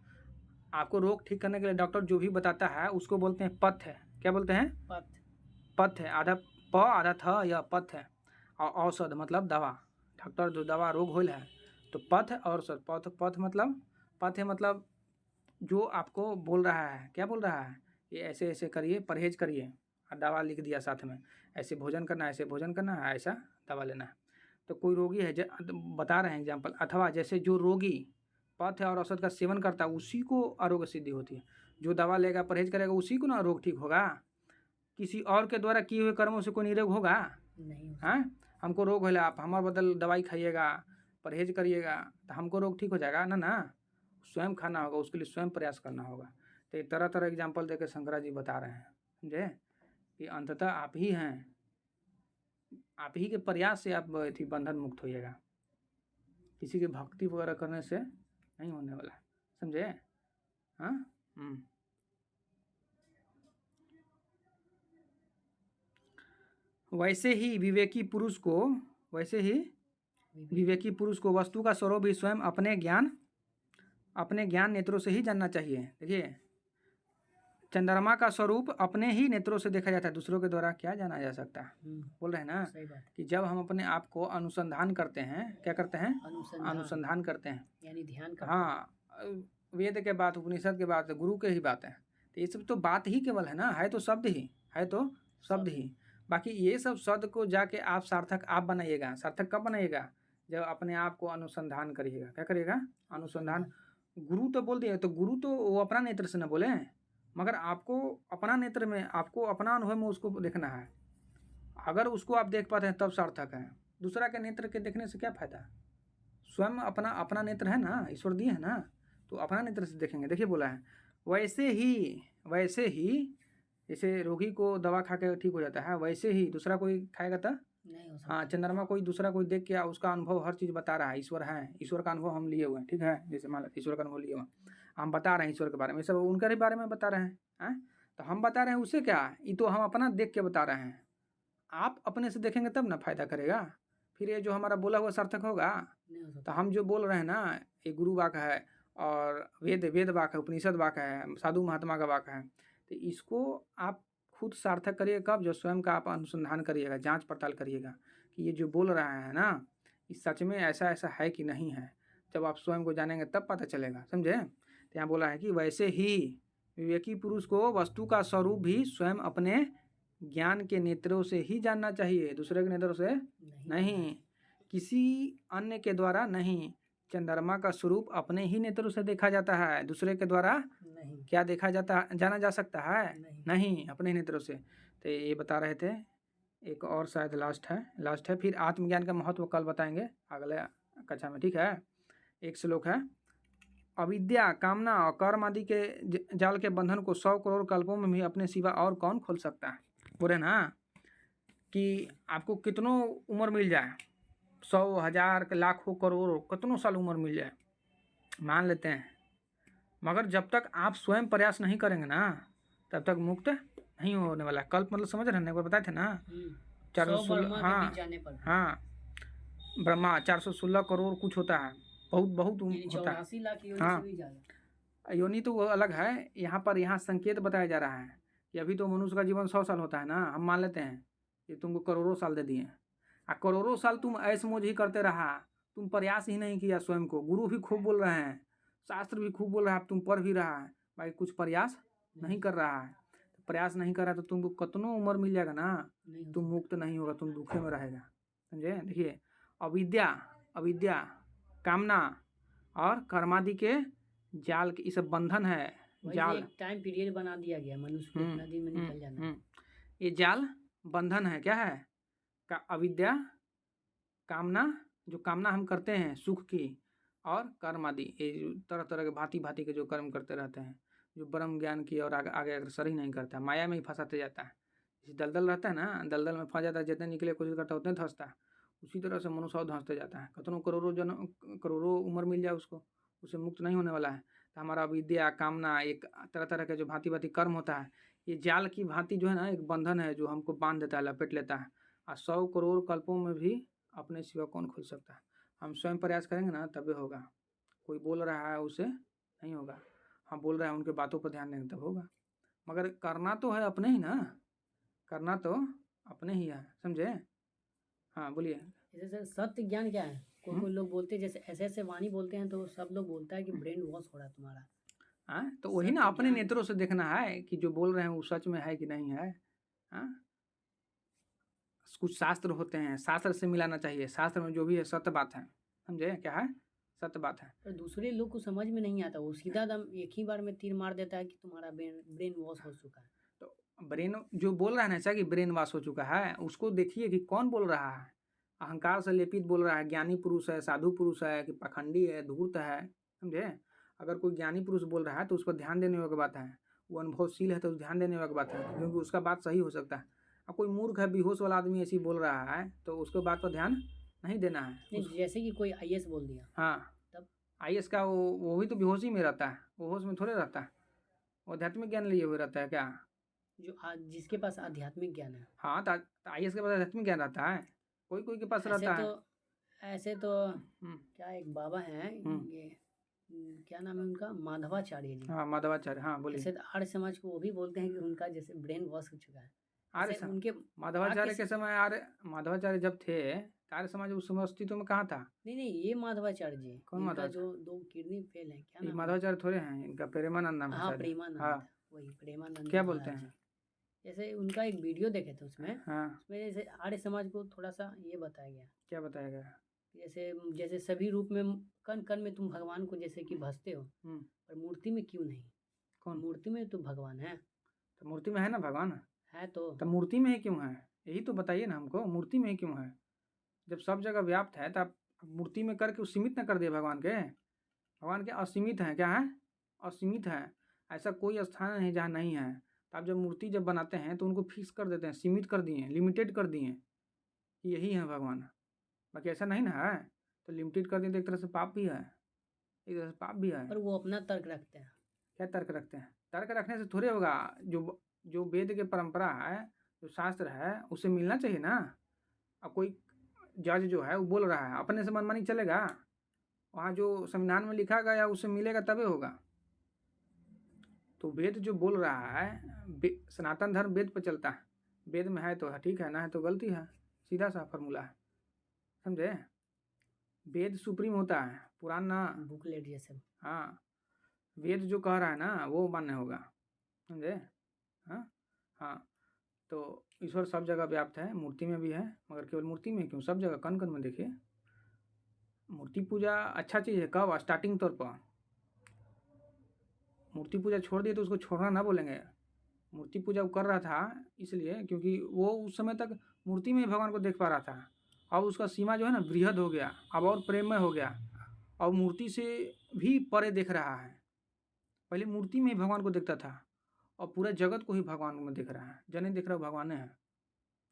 आपको रोग ठीक करने के लिए डॉक्टर जो भी बताता है उसको बोलते हैं पथ्य। क्या बोलते हैं? पथ्य। आधा प आधा थ, या पथ्य। और औषध मतलब दवा। डॉक्टर जो दवा रोग होल है तो पथ्य और औषध। पथ्य मतलब जो आपको बोल रहा है, क्या बोल रहा है, ये ऐसे ऐसे करिए, परहेज करिए, और दवा लिख दिया साथ में, ऐसे भोजन करना है, ऐसे भोजन करना है, ऐसा दवा लेना है। तो कोई रोगी है, बता रहे हैं एग्जाम्पल। अथवा जैसे जो रोगी पथ्य और औषध का सेवन करता है उसी को आरोग्य सिद्धि होती है। जो दवा लेगा, परहेज करेगा, उसी को ना रोग ठीक होगा। किसी और के द्वारा किए हुए कर्मों से कोई निरोग होगा नहीं। हाँ, हमको रोग होला, आप हमारे बदल दवाई खाइएगा, परहेज करिएगा, तो हमको रोग ठीक हो जाएगा ना। स्वयं खाना होगा, उसके लिए स्वयं प्रयास करना होगा। तो तरह तरह एग्जाम्पल देकर शंकरा जी बता रहे हैं। समझे? कि अंततः आप ही हैं, आप ही के प्रयास से आप बंधन मुक्त होइएगा। किसी की भक्ति वगैरह करने से नहीं होने वाला, समझे? हाँ। वैसे ही विवेकी पुरुष को वस्तु का स्वरूप भी स्वयं अपने ज्ञान नेत्रों से ही जानना चाहिए। देखिए, चंद्रमा का स्वरूप अपने ही नेत्रों से देखा जाता है, दूसरों के द्वारा क्या जाना जा सकता है। बोल रहे हैं ना कि जब हम अपने आप को अनुसंधान करते हैं, क्या करते हैं? अनुसंधान करते हैं, यानी ध्यान करते हैं। हाँ, वेद के बात, उपनिषद के बात, गुरु के ही बात है। तो ये सब तो बात ही केवल है ना, है तो शब्द ही। बाकी ये सब शब्द को जाके आप सार्थक आप बनाइएगा। सार्थक कब बनाइएगा? जब अपने आप को अनुसंधान करिएगा। क्या करिएगा? अनुसंधान। गुरु तो बोल दिए, तो गुरु तो वो अपना नेत्र से न बोले, मगर आपको अपना नेत्र में, आपको अपना अनुभव में उसको देखना है। अगर उसको आप देख पाते हैं तब सार्थक है। दूसरा के नेत्र के देखने से क्या फायदा? स्वयं अपना नेत्र है ना, ईश्वर दिए है ना, तो अपना नेत्र से देखेंगे। देखिए बोला है वैसे ही जैसे रोगी को दवा खा के ठीक हो जाता है, वैसे ही दूसरा कोई खाएगा तो नहीं हो सकता। हाँ, चंद्रमा कोई दूसरा कोई देख के उसका अनुभव हर चीज़ बता रहा है। ईश्वर है, ईश्वर का अनुभव हम लिए हुए हैं, ठीक है। जैसे मान लो ईश्वर का अनुभव लिए हुए हम बता रहे हैं ईश्वर के बारे में, सब उनके ही बारे में बता रहे हैं। तो हम बता रहे हैं, उससे क्या, ये तो हम अपना देख के बता रहे हैं। आप अपने से देखेंगे तब ना फायदा करेगा। फिर ये जो हमारा बोला हुआ सार्थक होगा। तो हम जो बोल रहे हैं ना, ये गुरु वाक्य है और वेद वाक्य है, उपनिषद वाक्य है, साधु महात्मा का वाक्य है। तो इसको आप खुद सार्थक करिए कब? जो स्वयं का आप अनुसंधान करिएगा, जांच पड़ताल करिएगा कि ये जो बोल रहा है ना, इस सच में ऐसा है कि नहीं है। जब आप स्वयं को जानेंगे तब पता चलेगा, समझे? तो यहाँ बोला है कि वैसे ही विवेकी पुरुष को वस्तु का स्वरूप भी स्वयं अपने ज्ञान के नेत्रों से ही जानना चाहिए, दूसरे के नेत्रों से नहीं, किसी अन्य के द्वारा नहीं। चंद्रमा का स्वरूप अपने ही नेत्रों से देखा जाता है, दूसरे के द्वारा नहीं। क्या जाना जा सकता है? नहीं, अपने नेत्रों से। तो ये बता रहे थे। एक और शायद लास्ट है। फिर आत्मज्ञान का महत्व कल बताएंगे अगले कक्षा में, ठीक है। एक श्लोक है, अविद्या, कामना और कर्म आदि के जाल के बंधन को 100 करोड़ कल्पों में भी अपने सिवा और कौन खोल सकता है। बोले ना कि आपको कितनों उम्र मिल जाए, 100, 1000, लाखों, करोड़ों, कितनों साल उम्र मिल जाए, मान लेते हैं, मगर जब तक आप स्वयं प्रयास नहीं करेंगे ना, तब तक मुक्त नहीं होने वाला। कल्प मतलब समझ रहे हैं, एक बार बताए थे ना, 416, हाँ, ब्रह्मा 416 करोड़ कुछ होता है, बहुत होता है। 84 लाख हाँ, योनि तो वो अलग है। यहाँ संकेत बताया जा रहा है कि अभी तो मनुष्य का जीवन 100 साल होता है ना, हम मान लेते हैं कि तुमको करोड़ों साल दे दिए, करोड़ों साल तुम ऐश मौज ही करते रहा, तुम प्रयास ही नहीं किया स्वयं को। गुरु भी खूब बोल रहे हैं, शास्त्र भी खूब बोल रहा है, तुम पढ़ भी रहा है, भाई कुछ प्रयास नहीं कर रहा है। तो प्रयास नहीं कर रहा तो तुमको कितनों उम्र मिल जाएगा ना, तुम मुक्त नहीं होगा, तुम दुखे में रहेगा, समझे? देखिए, अविद्या, कामना और कर्मादि के जाल के, ये सब बंधन है, जाल। एक टाइम पीरियड बना दिया गया मनुष्य को, नदी में निकल जाना। ये जाल बंधन है, क्या है? अविद्या, कामना, जो कामना हम करते हैं सुख की, और कर्म आदि, ये तरह तरह के भांति के जो कर्म करते रहते हैं, जो ब्रह्म ज्ञान की और आगे अग्रसर ही नहीं करता, माया में ही फंसाते जाता है। जैसे दलदल रहता है ना, दलदल में फंस जाता है, जितने निकले कोशिश करता है उतने धंसता है। उसी तरह से मनुष्य धंसते जाता है, कितनों करोड़ों उम्र मिल जाए उसको, उसे मुक्त नहीं होने वाला है। तो हमारा विद्या, कामना, एक तरह तरह के जो भांति कर्म होता है, ये जाल की भांति जो है ना, एक बंधन है जो हमको बांध देता है, लपेट लेता है। और 100 करोड़ कल्पों में भी अपने सिवा कौन खोल सकता है? हम स्वयं प्रयास करेंगे ना तभी होगा। कोई बोल रहा है उसे नहीं होगा, हम बोल रहे हैं उनके बातों पर ध्यान देंगे तब होगा, मगर करना तो है अपने ही ना, करना तो अपने ही है, समझे? हाँ बोलिए। जैसे सत्य ज्ञान क्या है? कोई लोग बोलते हैं, जैसे ऐसे वाणी बोलते हैं तो सब लोग बोलता है कि ब्रेन वॉश हो रहा है तुम्हारा। हाँ, तो वही ना, अपने नेत्रों से देखना है कि जो बोल रहे हैं वो सच में है कि नहीं है। हाँ, कुछ शास्त्र होते हैं, शास्त्र से मिलाना चाहिए, शास्त्र में जो भी है सत्य बात है, समझे? क्या है? सत्य बात है। तो दूसरे लोग को समझ में नहीं आता, वो सीधा दम एक ही बार में तीर मार देता है कि तुम्हारा ब्रेन वॉश हो चुका है। तो ब्रेन जो बोल रहा है ना ऐसा कि ब्रेन वॉश हो चुका है, उसको देखिए कि कौन बोल रहा है। अहंकार से लेपित बोल रहा है, ज्ञानी पुरुष है, साधु पुरुष है, कि पाखंडी है, धूर्त है, समझे? अगर कोई ज्ञानी पुरुष बोल रहा है तो उस पर ध्यान देने वाली बात है, वो अनुभवशील है तो ध्यान देने वाली बात है, क्योंकि उसका बात सही हो सकता है। अब कोई मूर्ख है, बेहोश वाला आदमी ऐसी बोल रहा है तो उसके बात पर ध्यान नहीं देना है। नहीं, जैसे कि कोई आईएएस बोल दिया, हाँ, तब आईएएस का वो भी तो बेहोश ही में रहता है, वो होश में थोड़े रहता है, वो आध्यात्मिक ज्ञान लिए हुए रहता है क्या? जो जिसके पास आध्यात्मिक ज्ञान है। हाँ, तो आईएएस के पास आध्यात्मिक ज्ञान रहता है, कोई कोई के पास ऐसे रहता है। तो ऐसे तो हम्म, क्या एक बाबा हैं, ये क्या नाम है उनका, माधवाचार्य जी। हाँ, माधवाचार्य, हाँ बोलिए। ऐसे तो आर्य समाज को वो भी बोलते हैं कि उनका जैसे ब्रेन वॉश हो चुका है। आर्य ऐसे सम उनके माधवाचार्य वाक्य के समय आर्य माधवाचार्य जब थे, तो आर्य समाज उस समय अस्तित्व में कहाँ था? नहीं नहीं, ये माधवाचार्य जी, कौन इनका माधवाचार्य? जो 2 किडनी फेल है, क्या ये नाम है? माधवाचार्य थोड़े हैं, इनका प्रेमानंद नाम है हाँ, शायद। प्रेमानंद, हाँ, वही प्रेमानंद क्या बोलते महाराज जी। हैं? जैसे उनका एक वीडियो देखे थे, उसमें हाँ, जैसे आर्य समाज को थोड़ा-सा ये बताया गया, क्या बताया गया? जैसे जैसे सभी रूप में कण-कण में तुम भगवान को जैसे कि भजते हो, पर मूर्ति में क्यों नहीं? कौन? मूर्ति में तो भगवान है। तो मूर्ति में है ना भगवान, है तो। तब मूर्ति में ही क्यों है? यही तो बताइए ना हमको, मूर्ति में ही क्यों है? जब सब जगह व्याप्त है तो आप मूर्ति में करके सीमित न कर दिए भगवान के। भगवान के असीमित हैं, क्या है? असीमित है। ऐसा कोई स्थान नहीं जहाँ नहीं है। तो आप जब मूर्ति जब बनाते हैं तो उनको फिक्स कर देते हैं, सीमित कर दिए, लिमिटेड कर दिए कि यही है भगवान। बाकी ऐसा नहीं ना है। तो लिमिटेड कर दिए तो एक तरह से पाप भी है, एक तरह से पाप भी है। पर वो अपना तर्क रखते हैं। क्या तर्क रखते हैं? तर्क रखने से थोड़े होगा। जो जो वेद के परंपरा है, जो शास्त्र है, उसे मिलना चाहिए ना। अब कोई जज जो है वो बोल रहा है, अपने से मनमानी चलेगा? वहाँ जो संविधान में लिखा गया उसे मिलेगा तबे होगा। तो वेद जो बोल रहा है, सनातन धर्म वेद पर चलता है। वेद में है तो ठीक है, ना है तो गलती है, सीधा सा फॉर्मूला है, समझे? वेद सुप्रीम होता है, पुराण ना। बुकलेट जैसे। हाँ, वेद जो कह रहा है ना वो मान्य होगा, समझे? हाँ हाँ। तो ईश्वर सब जगह व्याप्त है, मूर्ति में भी है, मगर केवल मूर्ति में क्यों, सब जगह कण कण में देखिए। मूर्ति पूजा अच्छा चीज़ है, कब? स्टार्टिंग तौर पर। मूर्ति पूजा छोड़ दिए तो उसको छोड़ना ना बोलेंगे। मूर्ति पूजा वो कर रहा था इसलिए क्योंकि वो उस समय तक मूर्ति में ही भगवान को देख पा रहा था। अब उसका सीमा जो है ना बृहद हो गया, अब और प्रेममय हो गया, अब मूर्ति से भी परे देख रहा है। पहले मूर्ति में ही भगवान को देखता था, और पूरे जगत को ही भगवान में देख रहा है। जने देख रहा है भगवान है,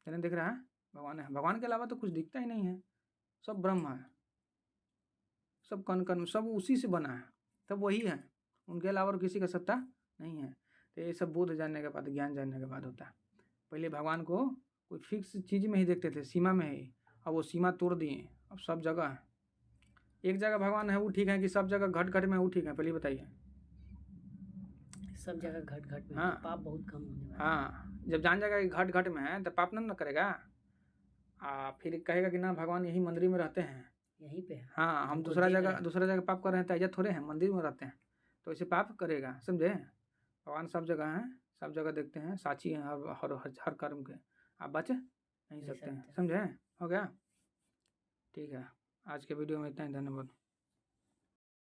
जने देख रहा है भगवान है। भगवान के अलावा तो कुछ दिखता ही नहीं है, सब ब्रह्म है, सब कण कण सब उसी से बना है, सब वही है, उनके अलावा और किसी का सत्ता नहीं है। तो ये सब बोध जानने के बाद, ज्ञान जानने के बाद होता है। पहले भगवान को कोई फिक्स चीज़ में ही देखते थे, सीमा में ही, अब वो सीमा तोड़ दिए, अब सब जगह है। एक जगह भगवान है वो ठीक है कि सब जगह घट घट में वो ठीक है? पहले बताइए। सब जगह घट घट में। हाँ, तो पाप बहुत कम होने वाला। हाँ, जब जान जाएगा कि घट घट में है तो पाप न करेगा। फिर कहेगा कि ना भगवान यही मंदिर में रहते हैं, यहीं पे है। हाँ, हम हमको दूसरा देख जगह रहे हैं। पाप कर रहे हैं तो ऐसा थोड़े हैं, मंदिर में रहते हैं, तो ऐसे पाप करेगा, समझे? भगवान सब जगह हैं, सब जगह देखते हैं, साक्षी हैं हर कर्म के। आप बच नहीं सकते हैं, समझे? हो गया? ठीक है, आज के वीडियो में इतना ही, धन्यवाद।